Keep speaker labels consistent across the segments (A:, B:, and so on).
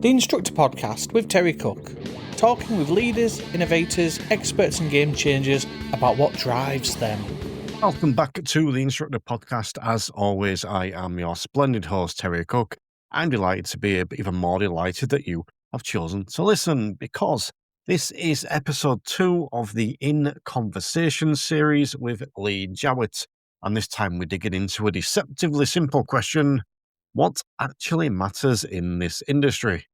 A: The Instructor podcast with Terry Cook, talking with leaders, innovators, experts and game changers about what drives them.
B: Welcome back to the Instructor podcast. As always, I am your splendid host, Terry Cook. I'm delighted to be even more delighted that you have chosen to listen, because this is episode 2 of the In Conversation series with Lee Jowett. And this time we're digging into a deceptively simple question: what actually matters in this industry?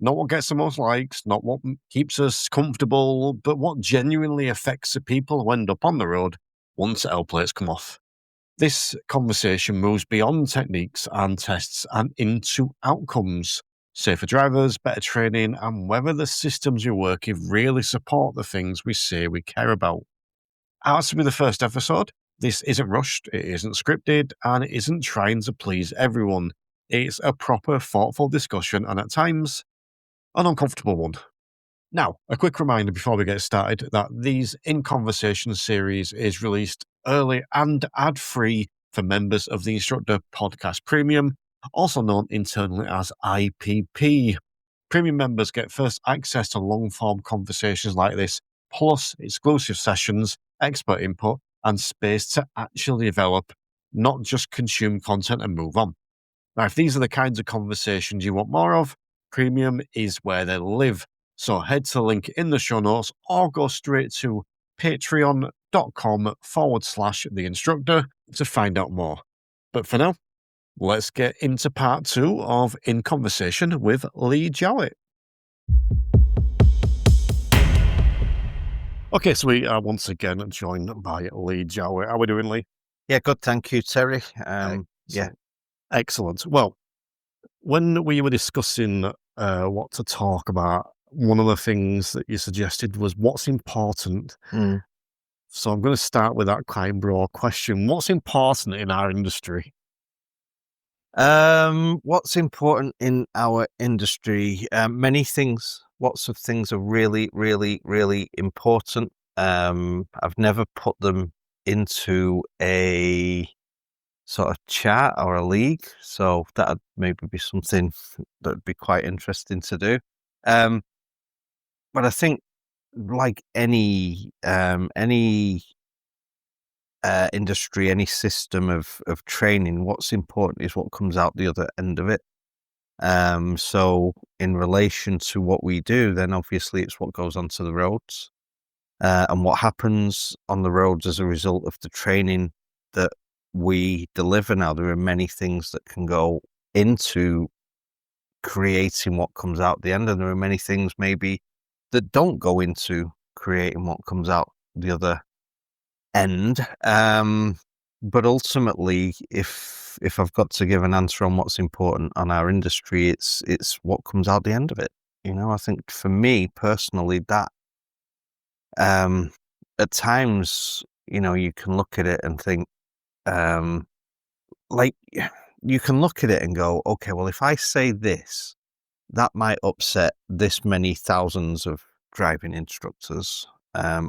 B: Not what gets the most likes, not what keeps us comfortable, but what genuinely affects the people who end up on the road once L plates come off. This conversation moves beyond techniques and tests and into outcomes: safer drivers, better training, and whether the systems we work with really support the things we say we care about. As to be the first episode, this isn't rushed, it isn't scripted, and it isn't trying to please everyone. It's a proper, thoughtful discussion, and at times, an uncomfortable one. Now, a quick reminder before we get started that these In Conversation series is released early and ad-free for members of the Instructor Podcast Premium, also known internally as IPP. Premium members get first access to long-form conversations like this, plus exclusive sessions, expert input, and space to actually develop, not just consume content and move on. Now, if these are the kinds of conversations you want more of, Premium is where they live. So head to the link in the show notes or go straight to patreon.com/the instructor to find out more. But for now, let's get into part 2 of In Conversation with Lee Jowett. Okay, so we are once again joined by Lee Jowett. How are we doing, Lee?
C: Yeah, good. Thank you, Terry.
B: Excellent. Well, when we were discussing what to talk about, one of the things that you suggested was what's important. So I'm going to start with that kind of broad question. What's important in our industry?
C: What's important in our industry? Many things. Lots of things are really, really, really important. I've never put them into a sort of chat or a league, so that'd maybe be something that'd be quite interesting to do. But I think, like any industry, any system of training, what's important is what comes out the other end of it. So in relation to what we do, then obviously it's what goes onto the roads, and what happens on the roads as a result of the training that we deliver. Now, there are many things that can go into creating what comes out the end, and there are many things maybe that don't go into creating what comes out the other end. But ultimately, if I've got to give an answer on what's important on our industry, it's what comes out the end of it. You know, I think for me personally, that at times, you know, you can look at it and think, like, you can look at it and go, okay, well, if I say this, that might upset this many thousands of driving instructors,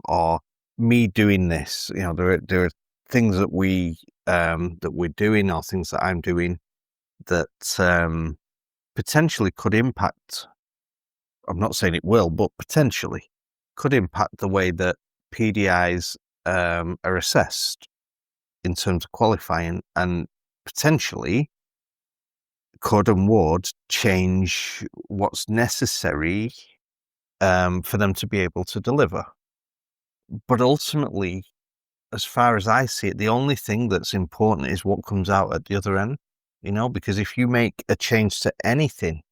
C: or me doing this. You know, there are things that we're doing, or things that I'm doing that potentially could impact. I'm not saying it will, but potentially could impact the way that PDIs are assessed in terms of qualifying, and potentially could and would change what's necessary for them to be able to deliver. But ultimately, as far as I see it, the only thing that's important is what comes out at the other end, you know, because if you make a change to anything,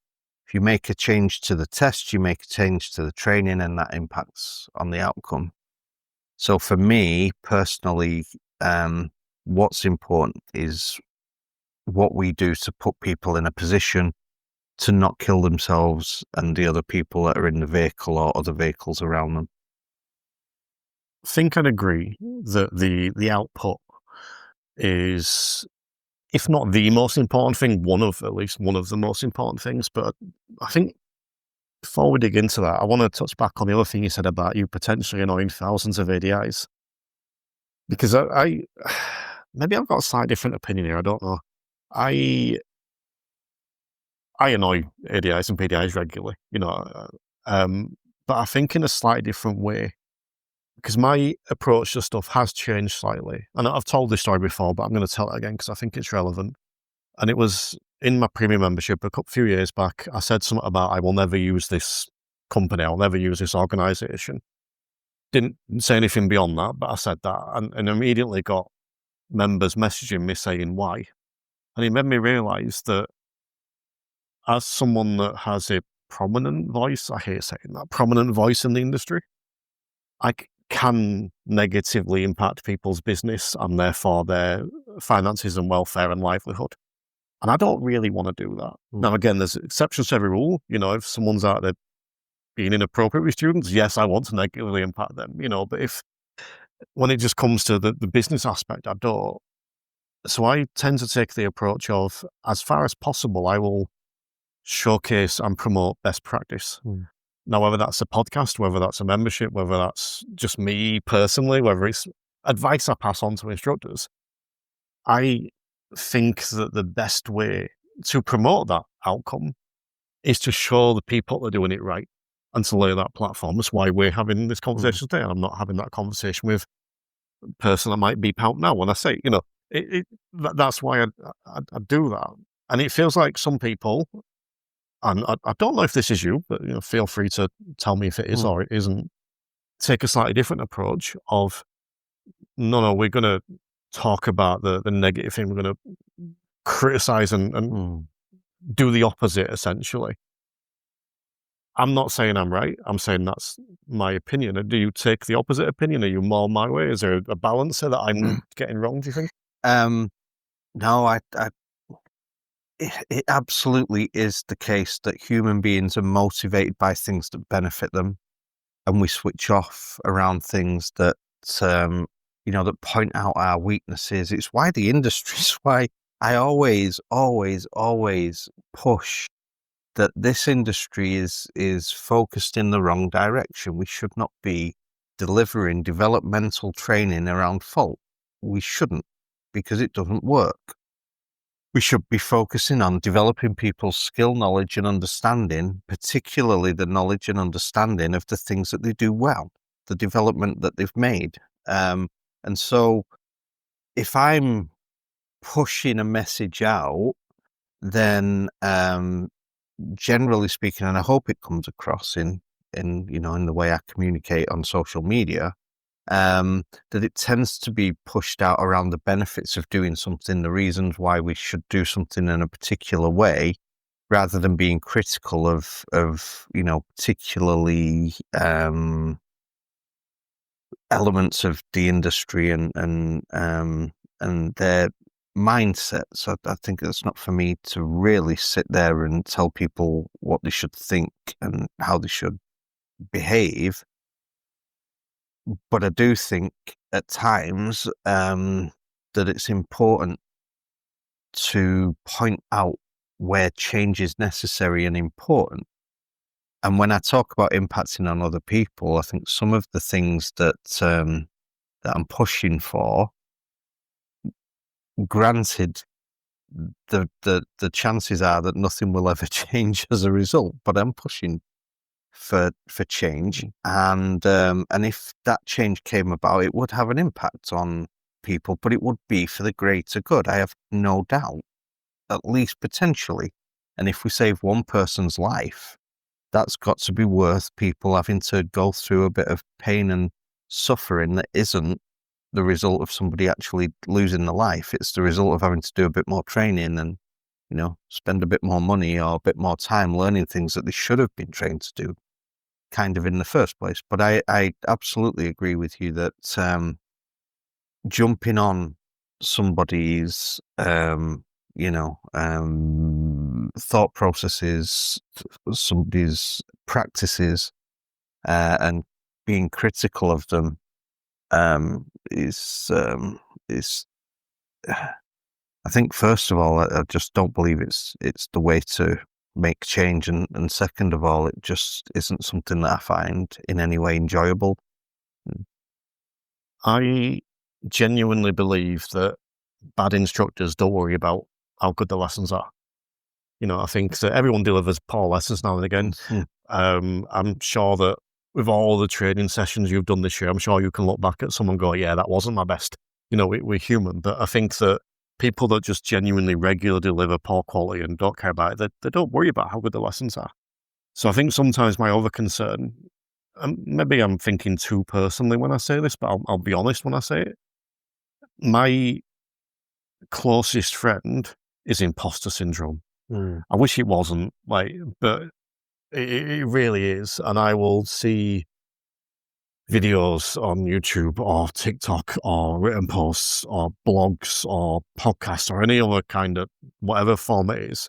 C: if you make a change to the test, you make a change to the training, and that impacts on the outcome. So for me personally, what's important is what we do to put people in a position to not kill themselves and the other people that are in the vehicle or other vehicles around them.
B: I think I'd agree that the output is, if not the most important thing, at least one of the most important things. But I think before we dig into that, I want to touch back on the other thing you said about you potentially annoying thousands of ADIs. Because I maybe I've got a slightly different opinion here, I don't know. I I annoy ADIs and PDIs regularly, but I think in a slightly different way, because my approach to stuff has changed slightly. And I've told this story before, but I'm going to tell it again because I think it's relevant. And it was in my premium membership a few years back. I said something about I will never use this company, I'll never use this organization. Didn't say anything beyond that, but I said that, and immediately got members messaging me saying why. And it made me realize that as someone that has a prominent voice, I hate saying that, prominent voice in the industry, I can negatively impact people's business and therefore their finances and welfare and livelihood. And I don't really want to do that. Now, again, there's exceptions to every rule. If someone's out there being inappropriate with students, yes, I want to negatively impact them, but when it just comes to the business aspect, I don't. So I tend to take the approach of, as far as possible, I will showcase and promote best practice. Now, whether that's a podcast, whether that's a membership, whether that's just me personally, whether it's advice I pass on to instructors, I think that the best way to promote that outcome is to show the people that are doing it right and to lay that platform. That's why we're having this conversation today. And I'm not having that conversation with a person that might beep out now when I say, that's why I do that. And it feels like some people, and I don't know if this is you, but feel free to tell me if it is or it isn't, take a slightly different approach of, no, we're going to talk about the negative thing. We're going to criticize and do the opposite, essentially. I'm not saying I'm right. I'm saying that's my opinion. Do you take the opposite opinion? Are you more my way? Is there a balance there that I'm getting wrong, do you think?
C: No, it absolutely is the case that human beings are motivated by things that benefit them, and we switch off around things that that point out our weaknesses. It's why the industry is why I always push that this industry is focused in the wrong direction. We should not be delivering developmental training around fault. We shouldn't, because it doesn't work. We should be focusing on developing people's skill, knowledge, and understanding, particularly the knowledge and understanding of the things that they do well, the development that they've made. And so if I'm pushing a message out, then generally speaking, and I hope it comes across in the way I communicate on social media, that it tends to be pushed out around the benefits of doing something, the reasons why we should do something in a particular way, rather than being critical of particularly elements of the industry and their mindset. So I think it's not for me to really sit there and tell people what they should think and how they should behave. But I do think at times that it's important to point out where change is necessary and important. And when I talk about impacting on other people, I think some of the things that I'm pushing for, granted, the chances are that nothing will ever change as a result, but I'm pushing for change, and if that change came about, it would have an impact on people, but it would be for the greater good. I have no doubt, at least potentially. And if we save one person's life, that's got to be worth people having to go through a bit of pain and suffering that isn't the result of somebody actually losing their life. It's the result of having to do a bit more training and spend a bit more money or a bit more time learning things that they should have been trained to do kind of in the first place. But I absolutely agree with you that jumping on somebody's thought processes, somebody's practices, and being critical of them is I think, first of all, I just don't believe it's the way to make change, and second of all, it just isn't something that I find in any way enjoyable.
B: I genuinely believe that bad instructors don't worry about how good the lessons are. I think that everyone delivers poor lessons now and again. I'm sure that with all the training sessions you've done this year, I'm sure you can look back at some and go, yeah, that wasn't my best. We're human, but I think that people that just genuinely regularly deliver poor quality and don't care about it, they don't worry about how good the lessons are. So I think sometimes my other concern, and maybe I'm thinking too personally when I say this, but I'll be honest when I say it. My closest friend is imposter syndrome. I wish it wasn't, but it really is. And I will see videos on YouTube or TikTok or written posts or blogs or podcasts or any other kind of whatever form it is.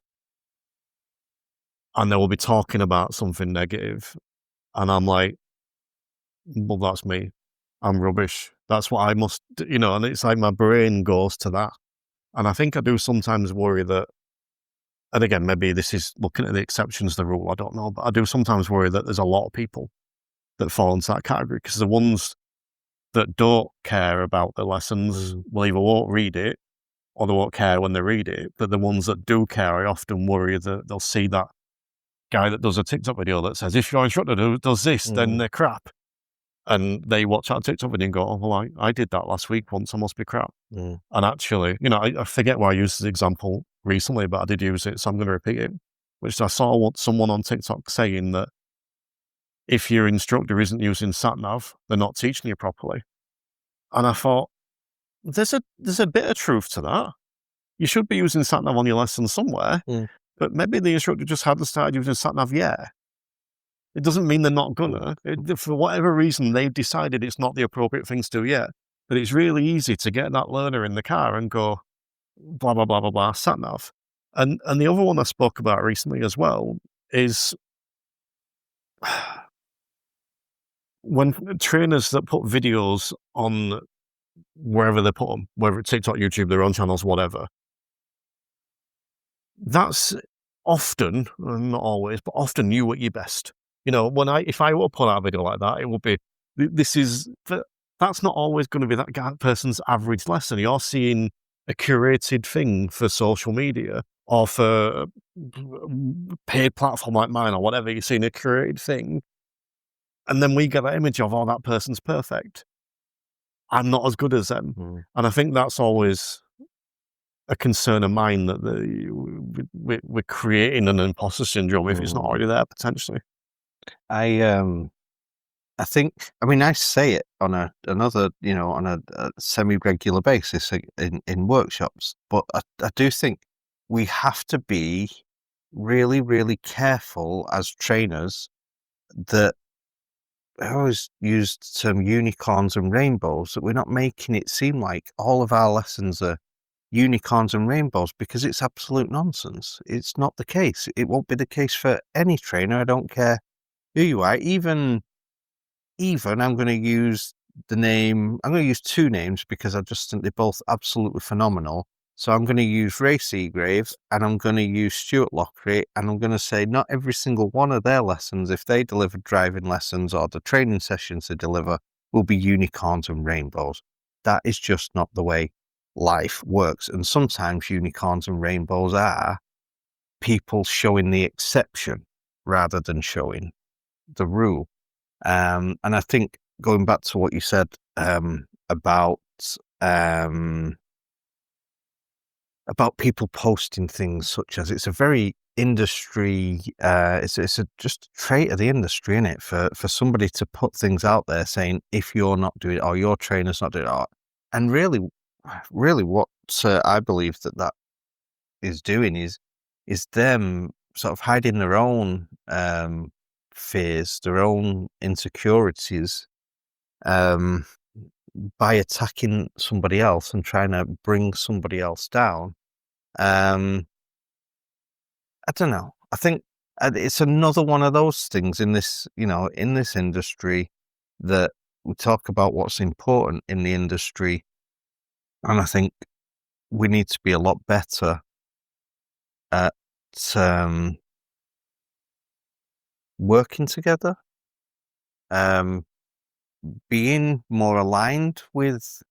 B: And they will be talking about something negative. And I'm like, well, that's me. I'm rubbish. That's what I must, and it's like my brain goes to that. And I think I do sometimes worry that, and again, maybe this is looking at the exceptions to the rule, I don't know, but I do sometimes worry that there's a lot of people that fall into that category, because the ones that don't care about the lessons will either won't read it or they won't care when they read it. But the ones that do care, I often worry that they'll see that guy that does a TikTok video that says, if your instructor does this, then they're crap. And they watch that TikTok video and go, oh, well, I did that last week once, I must be crap. And actually, I forget why I used this example recently, but I did use it, so I'm going to repeat it, which I saw someone on TikTok saying that if your instructor isn't using SatNav, they're not teaching you properly. And I thought, there's a bit of truth to that. You should be using SatNav on your lessons somewhere, but maybe the instructor just hadn't started using SatNav yet. It doesn't mean they're not gonna. For whatever reason, they've decided it's not the appropriate thing to do yet. But it's really easy to get that learner in the car and go, blah, blah, blah, blah, blah, SatNav. And the other one I spoke about recently as well is when trainers that put videos on wherever they put them, whether it's TikTok, YouTube, their own channels, whatever, that's often, not always, but often you at your best. If I were to put out a video like that, it would be, that's not always going to be that person's average lesson. You're seeing a curated thing for social media or for a paid platform like mine or whatever. You're seeing a curated thing. And then we get that image of, oh, that person's perfect. I'm not as good as them. And I think that's always a concern of mine, that we're creating an imposter syndrome if it's not already there, potentially.
C: I think, I say it on a semi-regular basis in workshops, but I do think we have to be really, really careful as trainers. That I always use the term unicorns and rainbows, that we're not making it seem like all of our lessons are unicorns and rainbows, because it's absolute nonsense. It's not the case. It won't be the case for any trainer. I don't care who you are. Even I'm going to use I'm going to use two names because I just think they're both absolutely phenomenal. So I'm going to use Ray Seagrave and I'm going to use Stuart Lockery, and I'm going to say not every single one of their lessons, if they deliver driving lessons or the training sessions they deliver, will be unicorns and rainbows. That is just not the way life works. And sometimes unicorns and rainbows are people showing the exception rather than showing the rule. And I think, going back to what you said about people posting things such as, it's a very industry, it's just a trait of the industry, isn't it, for somebody to put things out there saying, if you're not doing it or your trainer's not doing it, and really what I believe that is doing is them sort of hiding their own fears, their own insecurities, by attacking somebody else and trying to bring somebody else down. I don't know. I think it's another one of those things in this industry, that we talk about what's important in the industry, and I think we need to be a lot better at working together, being more aligned with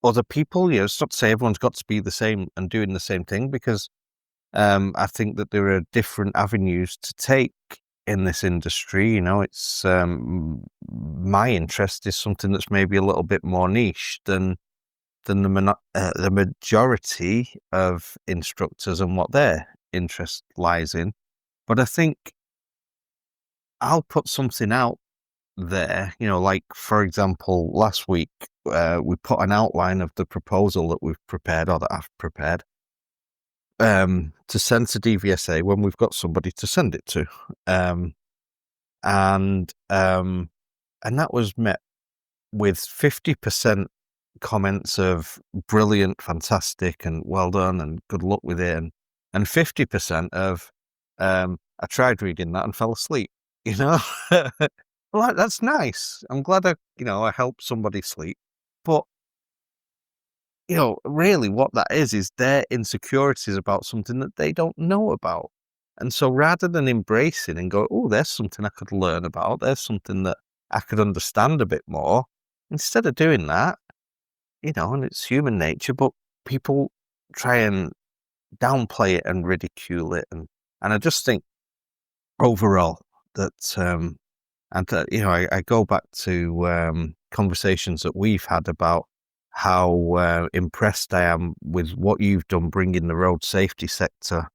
C: other people. It's not to say everyone's got to be the same and doing the same thing, because I think that there are different avenues to take in this industry. It's my interest is something that's maybe a little bit more niche than the majority of instructors and what their interest lies in. But I think I'll put something out there, like, for example, last week, we put an outline of the proposal that we've prepared, or that I've prepared, to send to DVSA when we've got somebody to send it to. And that was met with 50% comments of brilliant, fantastic, and well done, and good luck with it, and 50% of I tried reading that and fell asleep. Well, that's nice. I'm glad I helped somebody sleep. But really what that is their insecurities about something that they don't know about. And so rather than embracing and go, oh, there's something I could learn about, there's something that I could understand a bit more, instead of doing that, and it's human nature, but people try and downplay it and ridicule it. And I just think overall that, I go back to conversations that we've had about how impressed I am with what you've done, bringing the road safety sector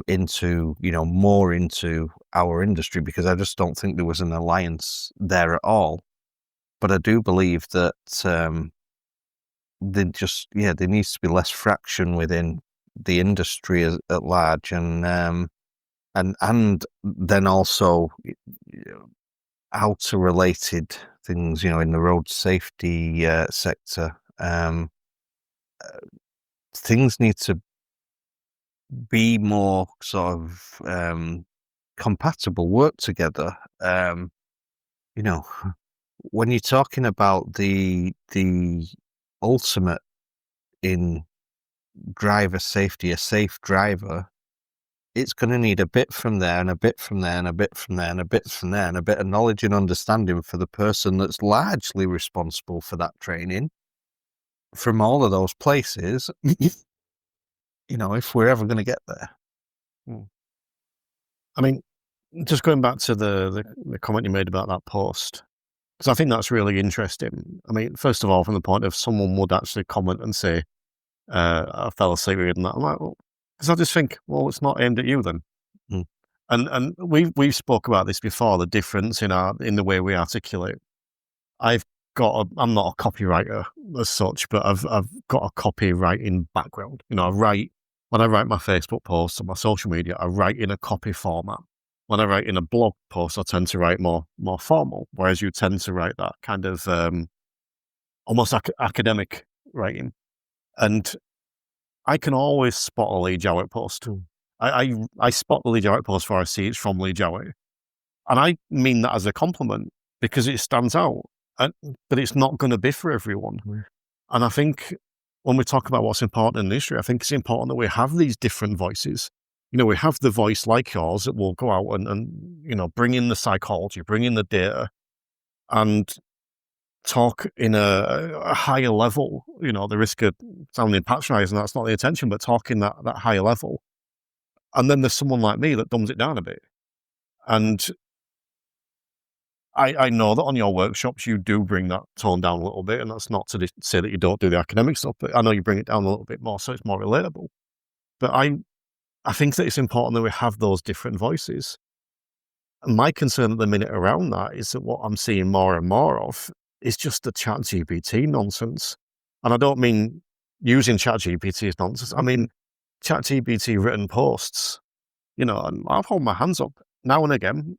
C: into, more into our industry, because I just don't think there was an alliance there at all. But I do believe that there needs to be less fraction within the industry at large, and then also outer related things, in the road safety sector. Things need to be more sort of compatible, work together. When you're talking about the ultimate in driver safety, a safe driver, it's going to need a bit from there and a bit from there and a bit from there and a bit from there and a bit of knowledge and understanding for the person that's largely responsible for that training from all of those places, if we're ever going to get there.
B: I mean, just going back to the comment you made about that post, because I think that's really interesting. I mean, first of all, from the point of someone would actually comment and say, I fell asleep reading that. I'm like, well, because I just think, well, it's not aimed at you then. And we've spoke about this before, the difference in the way we articulate. I'm not a copywriter as such, but I've got a copywriting background. When I write my Facebook posts and my social media, I write in a copy format. When I write in a blog post, I tend to write more formal, whereas you tend to write that kind of almost academic writing. And I can always spot a Lee Jowett post. I spot the Lee Jowett post before I see it's from Lee Jowett. And I mean that as a compliment because it stands out. But it's not going to be for everyone. And I think when we talk about what's important in the industry, I think it's important that we have these different voices. We have the voice like yours that will go out and bring in the psychology, bring in the data, and talk in a higher level, the risk of sounding patronizing, that's not the intention, but talking that higher level. And then there's someone like me that dumbs it down a bit. And I know that on your workshops, you do bring that tone down a little bit, and that's not to say that you don't do the academic stuff, but I know you bring it down a little bit more, so it's more relatable. But I think that it's important that we have those different voices. And my concern at the minute around that is that what I'm seeing more and more of is just the ChatGPT nonsense. And I don't mean using ChatGPT as nonsense. I mean, ChatGPT written posts, and I'll hold my hands up now and again.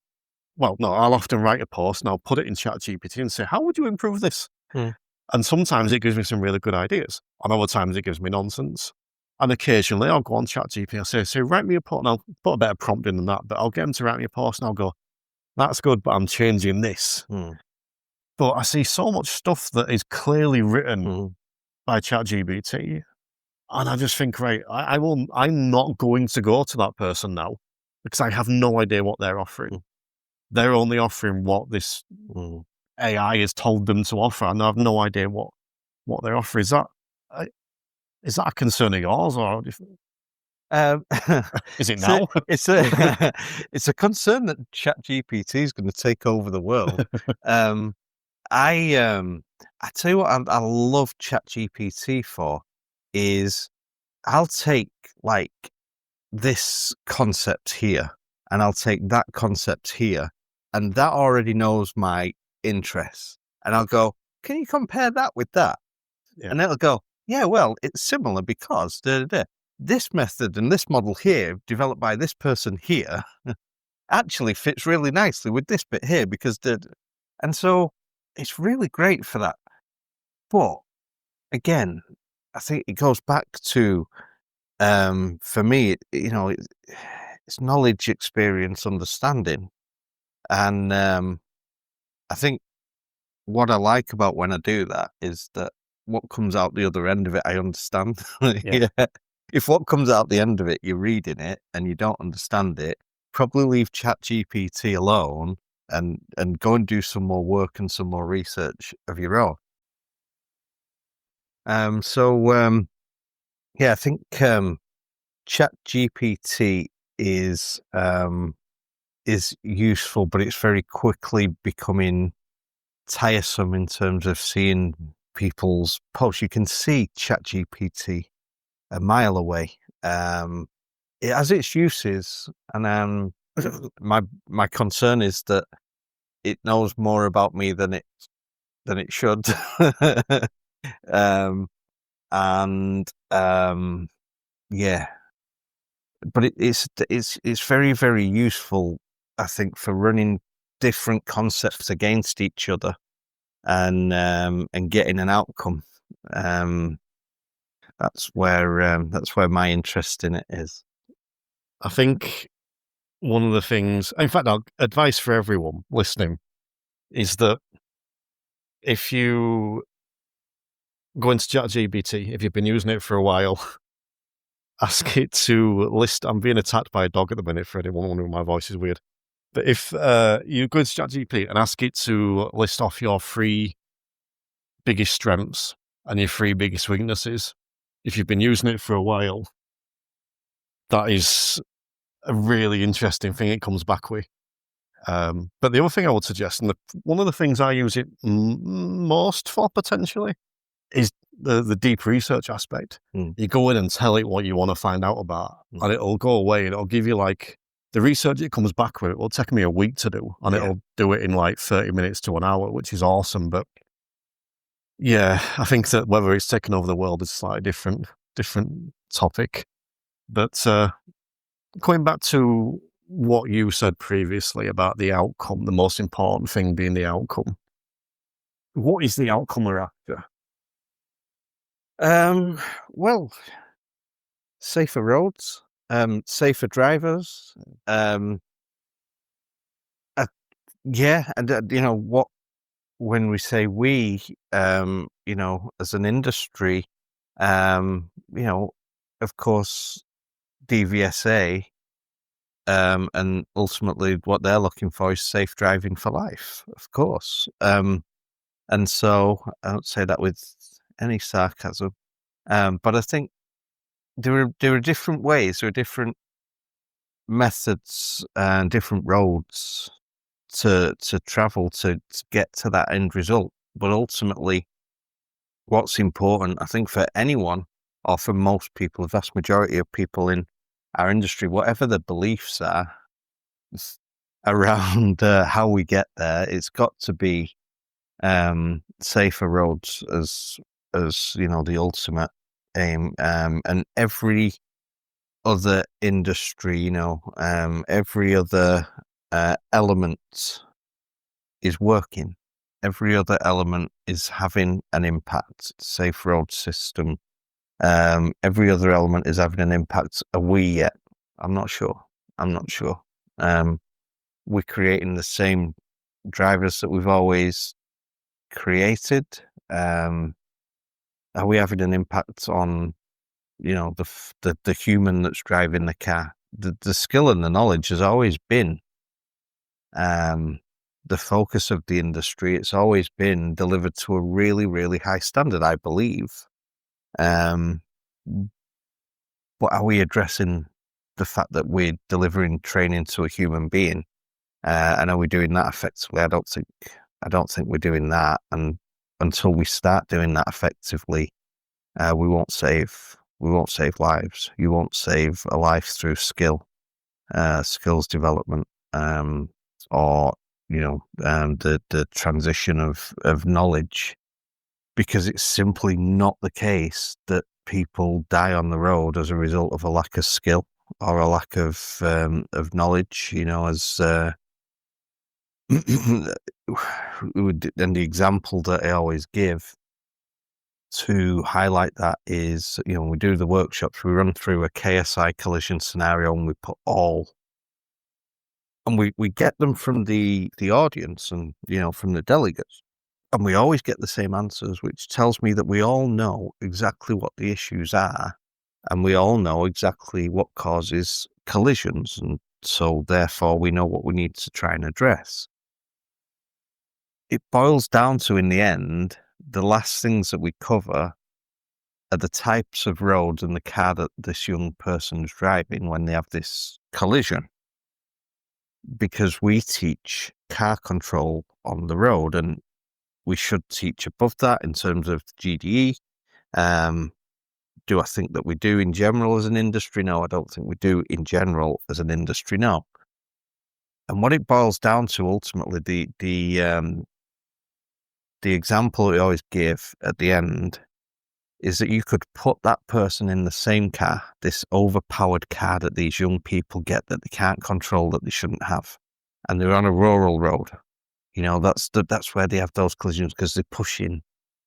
B: Well, no, I'll often write a post and I'll put it in ChatGPT and say, how would you improve this? And sometimes it gives me some really good ideas. And other times it gives me nonsense. And occasionally I'll go on ChatGPT and say, write me a post, and I'll put a better prompt in than that, but I'll get them to write me a post and I'll go, that's good, but I'm changing this. But I see so much stuff that is clearly written by ChatGPT. And I just think, right, I'm not going to go to that person now because I have no idea what they're offering. They're only offering what this AI has told them to offer, and I have no idea what they're offering. Is that a concern of yours, or
C: Um,
B: Is it
C: so
B: now?
C: it's a concern that ChatGPT is going to take over the world. I tell you what, I love ChatGPT for is I'll take like this concept here, and I'll take that concept here, and that already knows my interests, and I'll go, can you compare that with that?
B: Yeah.
C: And it'll go, yeah, well, it's similar because this method and this model here, developed by this person here, actually fits really nicely with this bit here because and so it's really great for that. But again, I think it goes back to for me, it's knowledge, experience, understanding, and I think what I like about when I do that is that what comes out the other end of it, I understand.
B: Yeah.
C: If what comes out the end of it, you're reading it and you don't understand it, probably leave ChatGPT alone and go and do some more work and some more research of your own. Yeah, I think ChatGPT is useful, but it's very quickly becoming tiresome in terms of seeing people's posts. You can see ChatGPT a mile away. It has its uses, and my concern is that it knows more about me than it should. Yeah, but it's very, very useful, I think, for running different concepts against each other and getting an outcome. That's where my interest in it is.
B: I think one of the things, in fact, advice for everyone listening is that if you go into ChatGPT, if you've been using it for a while, ask it to list. I'm being attacked by a dog at the minute for anyone wondering my voice is weird. But if you go into ChatGPT and ask it to list off your 3 biggest strengths and your 3 biggest weaknesses, if you've been using it for a while, that is a really interesting thing it comes back with. But the other thing I would suggest, and one of the things I use it most for potentially, is the deep research aspect. You go in and tell it what you want to find out about, and it'll go away and it'll give you like the research it comes back with. It will take me a week to do, and it'll do it in like 30 minutes to an hour, which is awesome. But yeah, I think that whether it's taken over the world is a slightly different topic. But going back to what you said previously about the outcome, the most important thing being the outcome. What is the outcome we're after?
C: Well, safer roads, safer drivers. Yeah, and when we say we, as an industry, of course, DVSA, and ultimately what they're looking for is safe driving for life, of course. And so I don't say that with any sarcasm, but I think there are different ways, there are different methods and different roads to travel to get to that end result. But ultimately, what's important, I think, for anyone or for most people, the vast majority of people in our industry, whatever the beliefs are around how we get there, it's got to be safer roads as the ultimate aim, and every other industry, every other element is working. Every other element is having an impact. Safe road system. Every other element is having an impact. Are we yet? I'm not sure. We're creating the same drivers that we've always created. Are we having an impact on, the human that's driving the car? The skill and the knowledge has always been the focus of the industry. It's always been delivered to a really, really high standard, I believe. but are we addressing the fact that we're delivering training to a human being? And are we doing that effectively? I don't think we're doing that. And until we start doing that effectively, we won't save lives. You won't save a life through skills development, or the transition of knowledge, because it's simply not the case that people die on the road as a result of a lack of skill or a lack of knowledge. As and the example that I always give to highlight that is, when we do the workshops, we run through a KSI collision scenario and we put and we get them from the audience and, from the delegates. And we always get the same answers, which tells me that we all know exactly what the issues are. And we all know exactly what causes collisions. And so therefore we know what we need to try and address. It boils down to, in the end, the last things that we cover are the types of roads and the car that this young person's driving when they have this collision. Because we teach car control on the road, and we should teach above that in terms of GDE. Do I think that we do in general as an industry? No, I don't think we do in general as an industry. No. And what it boils down to ultimately, the example we always give at the end is that you could put that person in the same car, this overpowered car that these young people get that they can't control, that they shouldn't have, and they're on a rural road. That's where they have those collisions, because they're pushing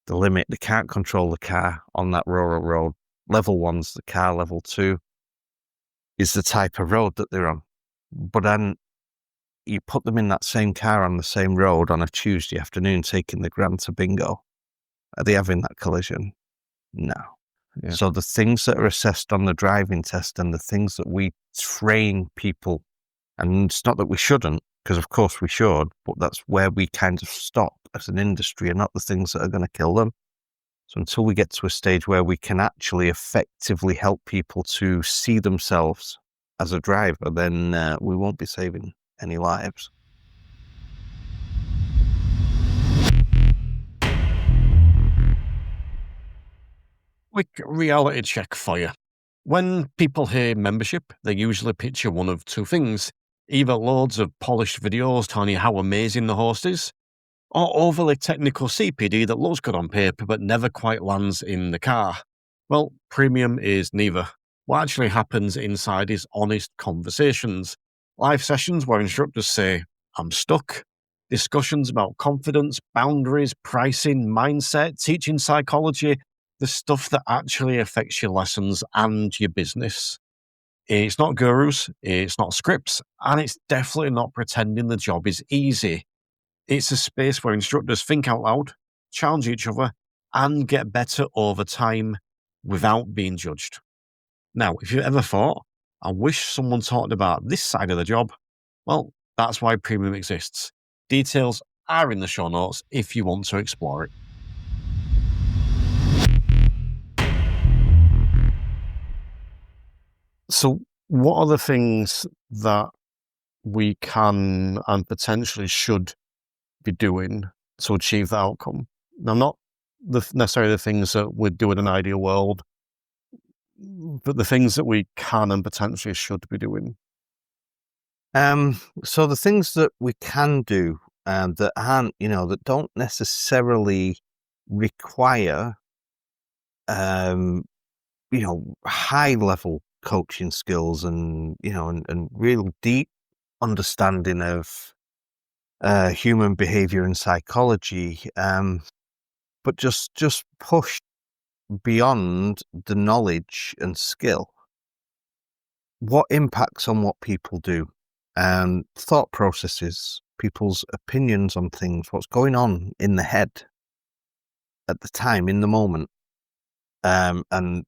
C: the limit. They can't control the car on that rural road. Level 1's the car. Level 2 is the type of road that they're on. But then you put them in that same car on the same road on a Tuesday afternoon, taking the Grand to bingo. Are they having that collision? No. Yeah. So the things that are assessed on the driving test and the things that we train people, and it's not that we shouldn't, because of course we should, but that's where we kind of stop as an industry, and not the things that are going to kill them. So until we get to a stage where we can actually effectively help people to see themselves as a driver, then we won't be saving any lives.
B: Quick reality check for you. When people hear membership, they usually picture one of two things: either loads of polished videos telling you how amazing the host is, or overly technical CPD that looks good on paper but never quite lands in the car. Well, premium is neither. What actually happens inside is honest conversations, live sessions where instructors say, "I'm stuck," discussions about confidence, boundaries, pricing, mindset, teaching psychology, the stuff that actually affects your lessons and your business. It's not gurus, it's not scripts, and it's definitely not pretending the job is easy. It's a space where instructors think out loud, challenge each other, and get better over time without being judged. Now, if you ever thought, "I wish someone talked about this side of the job," well, that's why Premium exists. Details are in the show notes if you want to explore it. So, what are the things that we can and potentially should be doing to achieve the outcome? Now, not necessarily the things that we'd do in an ideal world, but the things that we can and potentially should be doing.
C: So the things that we can do that aren't, that don't necessarily require, high level coaching skills and real deep understanding of human behavior and psychology, but just push beyond the knowledge and skill. What impacts on what people do, thought processes, people's opinions on things, what's going on in the head at the time, in the moment, and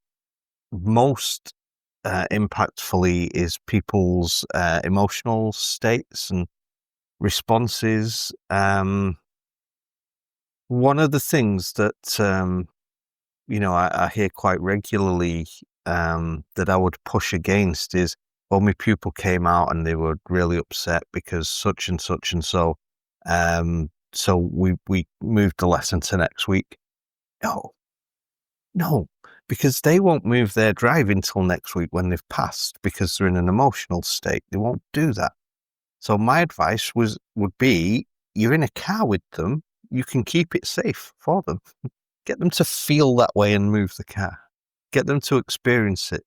C: most impactfully is people's emotional states and responses. One of the things that I hear quite regularly that I would push against is, well, my pupil came out and they were really upset because such and such and so. So we moved the lesson to next week. No, because they won't move their drive until next week when they've passed because they're in an emotional state. They won't do that. So my advice would be, you're in a car with them, you can keep it safe for them. Get them to feel that way and move the car. Get them to experience it,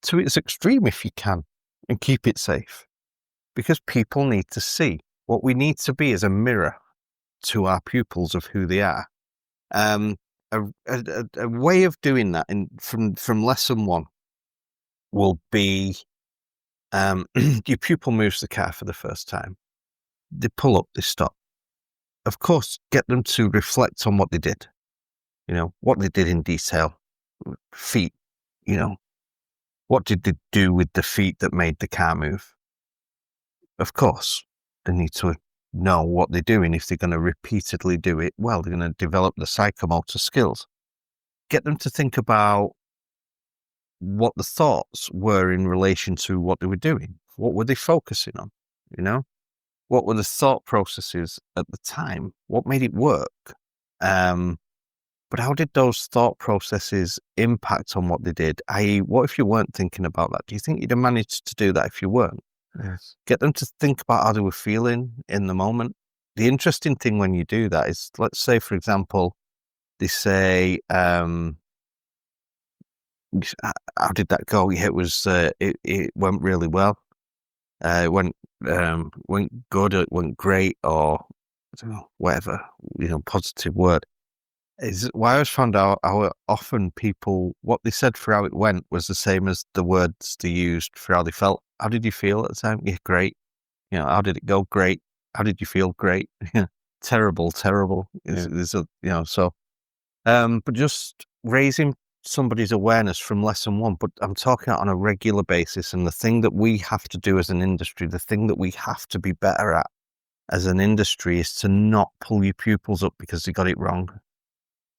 C: to its extreme if you can, and keep it safe. Because people need to see. What we need to be is a mirror to our pupils of who they are. A way of doing that from lesson 1 will be, your pupil moves the car for the first time. They pull up, they stop. Of course, get them to reflect on what they did. What they did in detail. Feet, what did they do with the feet that made the car move? Of course, they need to know what they're doing. If they're going to repeatedly do it, well, they're going to develop the psychomotor skills. Get them to think about what the thoughts were in relation to what they were doing. What were they focusing on? What were the thought processes at the time? What made it work? But how did those thought processes impact on what they did? I.e., what if you weren't thinking about that? Do you think you'd have managed to do that if you weren't?
B: Yes.
C: Get them to think about how they were feeling in the moment. The interesting thing when you do that is, let's say, for example, they say, how did that go? Yeah, it went really well. It went good, it went great, or I don't know, whatever, positive word. Is why I always found out how often people, what they said for how it went was the same as the words they used for how they felt. How did you feel at the time? Yeah, great. How did it go? Great. How did you feel? Great. Terrible. But just raising somebody's awareness from lesson 1, but I'm talking on a regular basis. And the thing that we have to do as an industry, the thing that we have to be better at as an industry is to not pull your pupils up because they got it wrong.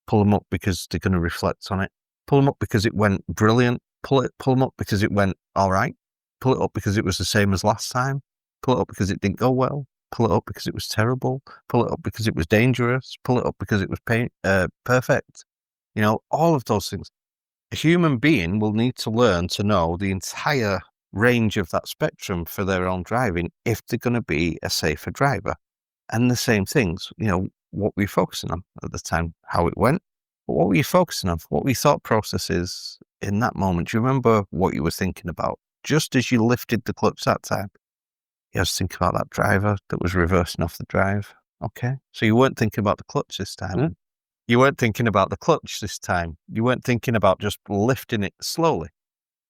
C: Pull them up because they're going to reflect on it. Pull them up because it went brilliant. Pull them up because it went all right. Pull it up because it was the same as last time. Pull it up because it didn't go well. Pull it up because it was terrible. Pull it up because it was dangerous. Pull it up because it was perfect. All of those things. A human being will need to learn to know the entire range of that spectrum for their own driving if they're going to be a safer driver. And the same things, what were you focusing on at the time, how it went, but what were you focusing on? What were your thought processes in that moment? Do you remember what you were thinking about? Just as you lifted the clutch that time, you was thinking about that driver that was reversing off the drive. Okay. So you weren't thinking about the clutch this time.
B: Mm.
C: You weren't thinking about the clutch this time. You weren't thinking about just lifting it slowly.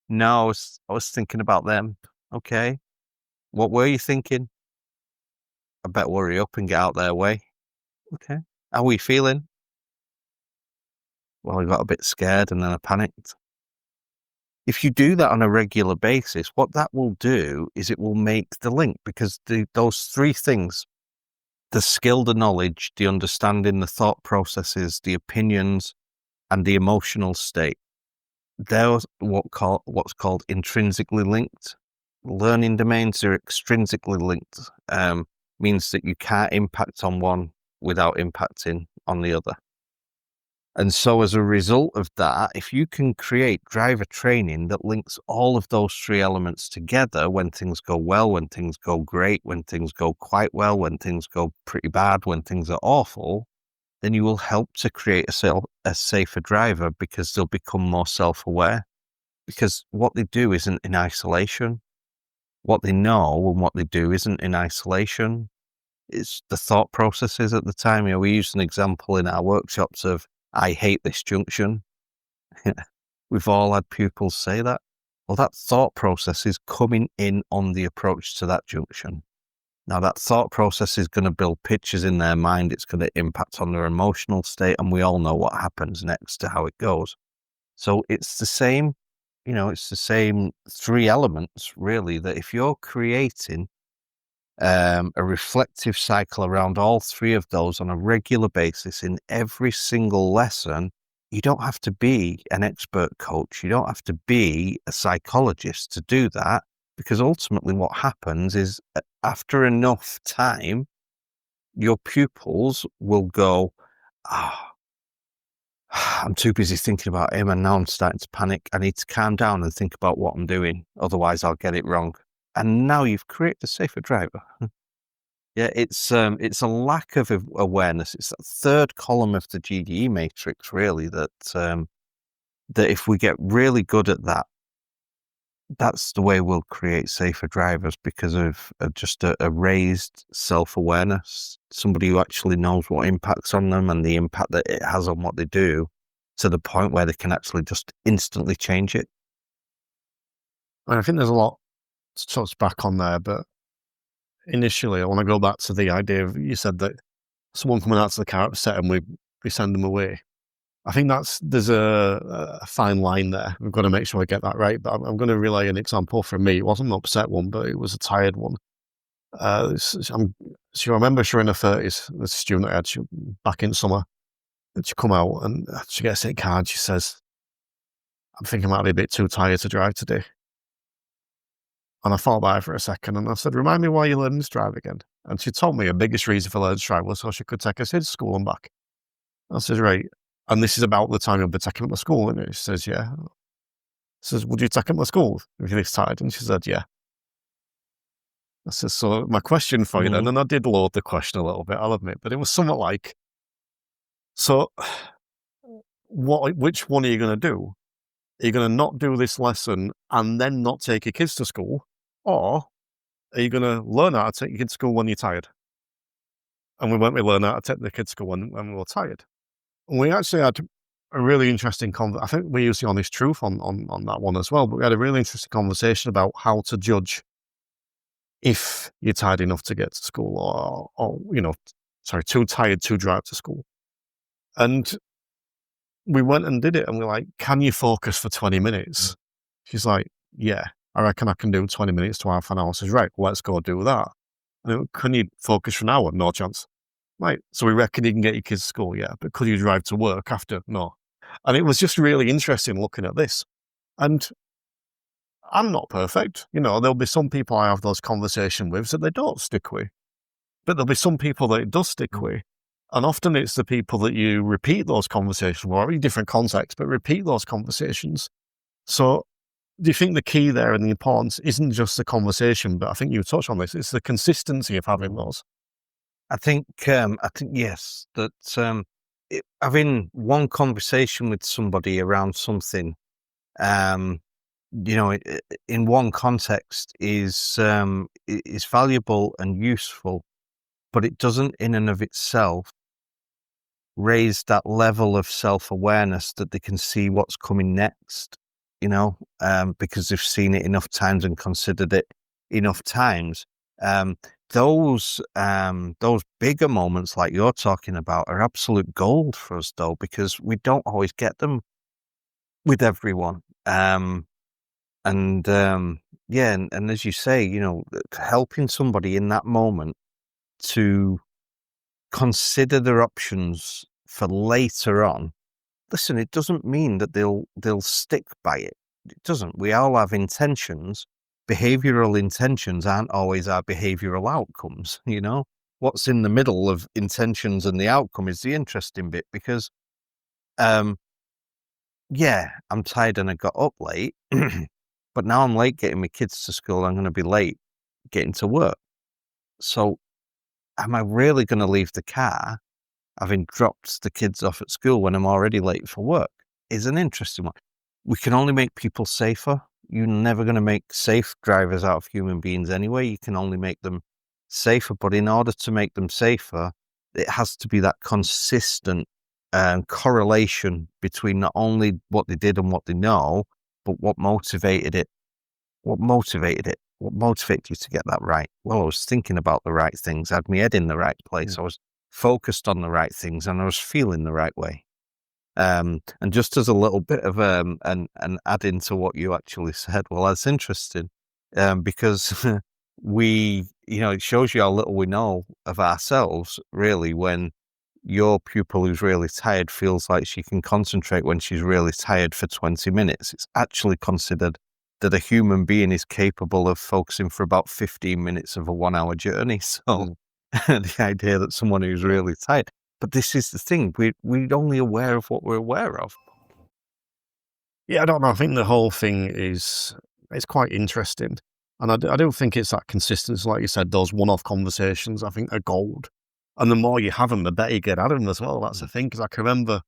C: No, I was thinking about them. Okay. What were you thinking? I better worry up and get out their way. Okay. How are we feeling? Well, I got a bit scared and then I panicked. If you do that on a regular basis, what that will do is it will make the link, because those 3 things, the skill, the knowledge, the understanding, the thought processes, the opinions, and the emotional state, they're what's called intrinsically linked. Learning domains are extrinsically linked, means that you can't impact on one without impacting on the other. And so as a result of that, if you can create driver training that links all of those 3 elements together, when things go well, when things go great, when things go quite well, when things go pretty bad, when things are awful, then you will help to create a safer driver, because they'll become more self-aware. Because what they do isn't in isolation. What they know and what they do isn't in isolation. It's the thought processes at the time. We used an example in our workshops of, I hate this junction. We've all had pupils say that. Well, that thought process is coming in on the approach to that junction. Now, that thought process is going to build pictures in their mind. It's going to impact on their emotional state, and we all know what happens next to how it goes. So it's the same, it's the same 3 elements, really, that if you're creating a reflective cycle around all 3 of those on a regular basis in every single lesson, you don't have to be an expert coach. You don't have to be a psychologist to do that, because ultimately what happens is after enough time, your pupils will go, I'm too busy thinking about him and now I'm starting to panic. I need to calm down and think about what I'm doing. Otherwise I'll get it wrong. And now you've created a safer driver. Yeah, it's a lack of awareness. It's that third column of the GDE matrix, really, that if we get really good at that, that's the way we'll create safer drivers, because of just a raised self-awareness, somebody who actually knows what impacts on them and the impact that it has on what they do, to the point where they can actually just instantly change it.
B: And I think there's a lot to touch back on there, but initially, I want to go back to the idea of, you said that someone coming out to the car upset and we send them away. I think there's a fine line there. We've got to make sure I get that right. But I'm going to relay an example from me. It wasn't an upset one, but it was a tired one. She remember she was in her 30s. This student I had back in summer. And she come out and she gets in the car and she says, I'm thinking I might be a bit too tired to drive today. And I thought about it for a second and I said, remind me why you learning to drive again. And she told me her biggest reason for learning to drive was so she could take us to school and back. I said, right. And this is about the time you'll be taking up to school. And she says, yeah. I says, would you take up to school if you're this tired? And she said, yeah. I said, so my question for you then, and I did load the question a little bit, I'll admit, but it was somewhat like, so which one are you going to do? Are you going to not do this lesson and then not take your kids to school? Or are you going to learn how to take your kids to school when you're tired? And we learn how to take the kids to school when we were tired. And we actually had a really interesting conversation. I think we used the honest truth on that one as well, but we had a really interesting conversation about how to judge if you're tired enough to get to school or too tired to drive to school. And we went and did it and we're like, can you focus for 20 minutes? She's like, yeah, I reckon I can do 20 minutes to half an hour. I says, right, let's go do that. And can you focus for an hour? No chance. Right, so we reckon you can get your kids to school, yeah, but could you drive to work after? No. And it was just really interesting looking at this. And I'm not perfect. There'll be some people I have those conversations with that they don't stick with. But there'll be some people that it does stick with. And often it's the people that you repeat those conversations with, or in different contexts, but repeat those conversations. So do you think the key there and the importance isn't just the conversation, but I think you touched on this, it's the consistency of having those?
C: I think yes, that having one conversation with somebody around something, in one context is valuable and useful, but it doesn't in and of itself raise that level of self-awareness that they can see what's coming next, because they've seen it enough times and considered it enough times. Those bigger moments like you're talking about are absolute gold for us, though, because we don't always get them with everyone. And as you say, helping somebody in that moment to consider their options for later on. Listen, it doesn't mean that they'll stick by it. It doesn't. We all have intentions. Behavioral intentions aren't always our behavioral outcomes. What's in the middle of intentions and the outcome is the interesting bit, because I'm tired and I got up late, but now I'm late getting my kids to school. I'm going to be late getting to work. So am I really going to leave the car having dropped the kids off at school when I'm already late for work? Is an interesting one. We can only make people safer. You're never going to make safe drivers out of human beings anyway. You can only make them safer. But in order to make them safer, it has to be that consistent correlation between not only what they did and what they know, but what motivated it. What motivated it? What motivated you to get that right? Well, I was thinking about the right things. I had my head in the right place. I was focused on the right things and I was feeling the right way. And just as a little bit of an add into what you actually said, well, that's interesting, because it shows you how little we know of ourselves, really, when your pupil who's really tired feels like she can concentrate when she's really tired for 20 minutes. It's actually considered that a human being is capable of focusing for about 15 minutes of a 1 hour journey. So the idea that someone who's really tired, but this is the thing, we're only aware of what we're aware of.
B: Yeah, I don't know. I think the whole thing it's quite interesting. And I don't think it's that consistent. Like you said, those one-off conversations, I think, are gold. And the more you have them, the better you get at them as well. That's the thing. Because I can remember,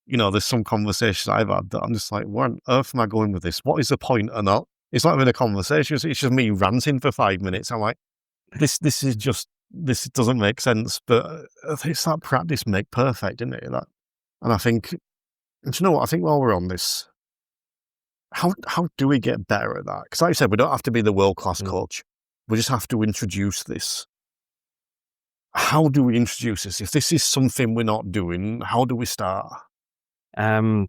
B: there's some conversations I've had that I'm just like, where on earth am I going with this? What is the point or not? It's not even a conversation. It's just me ranting for 5 minutes. I'm like, this doesn't make sense. But it's that practice make perfect, isn't it? And I think, do you know what? I think while we're on this, how do we get better at that? Because like I said, we don't have to be the world-class coach. We just have to introduce this. How do we introduce this? If this is something we're not doing, how do we start?
C: It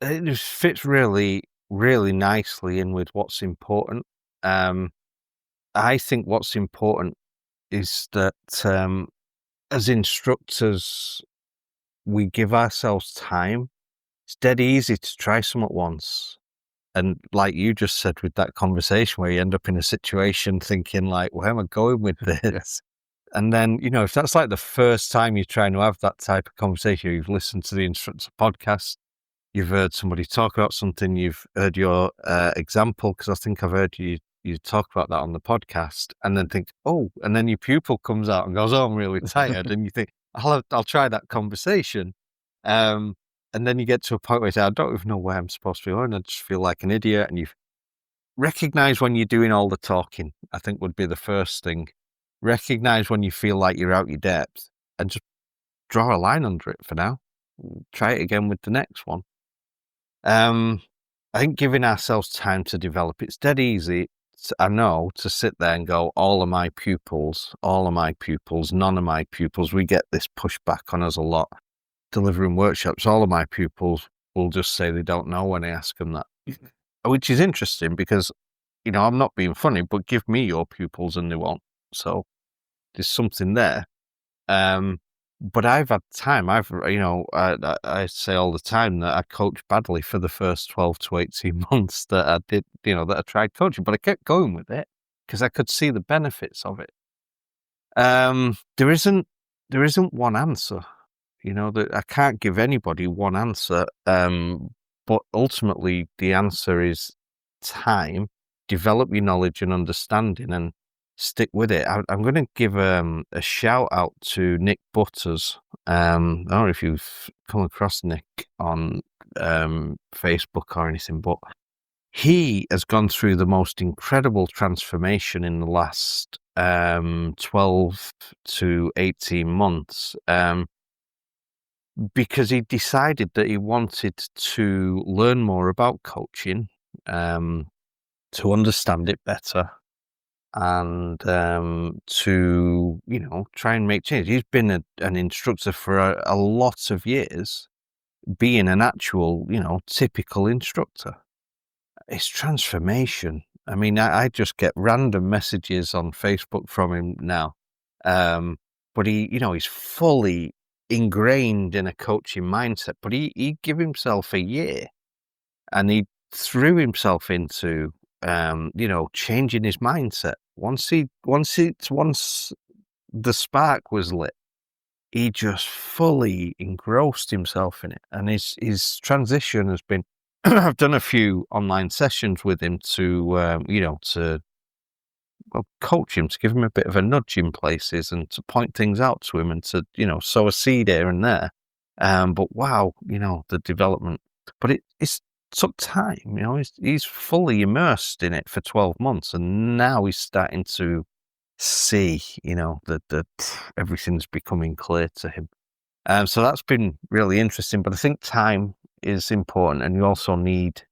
C: just fits really, really nicely in with what's important. I think what's important is that as instructors, we give ourselves time. It's dead easy to try some at once. And like you just said with that conversation where you end up in a situation thinking like, where am I going with this? And then, if that's like the first time you're trying to have that type of conversation, you've listened to the Instructor podcast, you've heard somebody talk about something, you've heard your example, because I think I've heard you talk about that on the podcast, and then think, and then your pupil comes out and goes, I'm really tired. And you think, I'll try that conversation. And then you get to a point where you say, I don't even know where I'm supposed to be going. I just feel like an idiot. And you've recognized when you're doing all the talking, I think would be the first thing. Recognize when you feel like you're out your depth and just draw a line under it for now. Try it again with the next one. I think giving ourselves time to develop, it's dead easy, I know, to sit there and go, all of my pupils, none of my pupils, we get this pushback on us a lot. Delivering workshops, all of my pupils will just say they don't know when I ask them that, which is interesting because, I'm not being funny, but give me your pupils and they won't. So there's something there. But I've had time. I say all the time that I coached badly for the first 12 to 18 months that I did, that I tried coaching, but I kept going with it because I could see the benefits of it. There isn't one answer, that I can't give anybody one answer. But ultimately the answer is time, develop your knowledge and understanding and stick with it. I'm going to give a shout out to Nick Butters. I don't know if you've come across Nick on Facebook or anything, but he has gone through the most incredible transformation in the last 12 to 18 months because he decided that he wanted to learn more about coaching, to understand it better, and to try and make change. He's been an instructor for a lot of years, being an actual typical instructor. It's transformation. I mean, I just get random messages on Facebook from him now, but he's fully ingrained in a coaching mindset. But he gave himself a year, and he threw himself into changing his mindset. Once the spark was lit, he just fully engrossed himself in it. And his transition has been, I've done a few online sessions with him to coach him, to give him a bit of a nudge in places and to point things out to him and to, sow a seed here and there. But wow, the development, but it's took time. He's fully immersed in it for 12 months, and now he's starting to see, that everything's becoming clear to him. So that's been really interesting. But I think time is important, and you also need,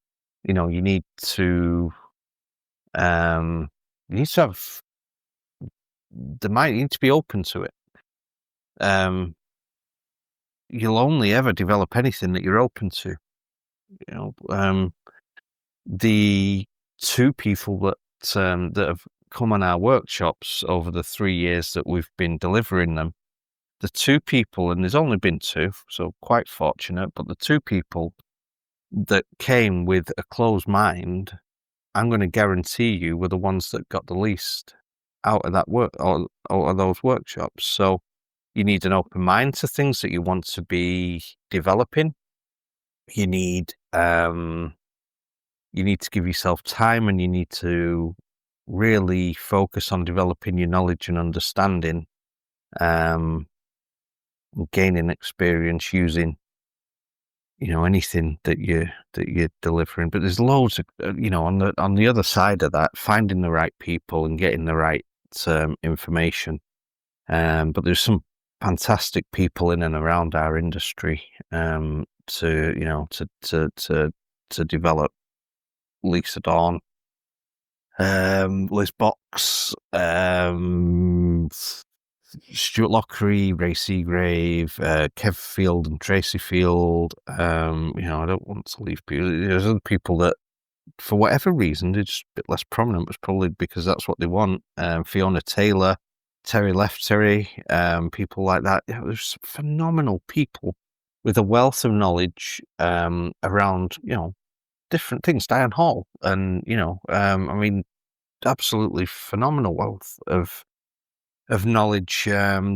C: you need to have the mind. You need to be open to it. You'll only ever develop anything that you're open to. The two people that have come on our workshops over the 3 years that we've been delivering them, the two people, and there's only been two, so quite fortunate, but the two people that came with a closed mind, I'm going to guarantee you were the ones that got the least out of that work or out of those workshops. So you need an open mind to things that you want to be developing. You need to give yourself time, and you need to really focus on developing your knowledge and understanding, gaining experience using, anything that you're delivering. But there's loads of, on the other side of that, finding the right people and getting the right information. But there's some fantastic people in and around our industry to develop. Lisa Dawn, Liz Box, Stuart Lockery, Ray Seagrave, Kev Field and Tracy Field. I don't want to leave people. There's other people that, for whatever reason, they're just a bit less prominent, but probably because that's what they want. Fiona Taylor, Terry Leftery, people like that. There's phenomenal people with a wealth of knowledge around, different things. Diane Hall, and absolutely phenomenal wealth of knowledge.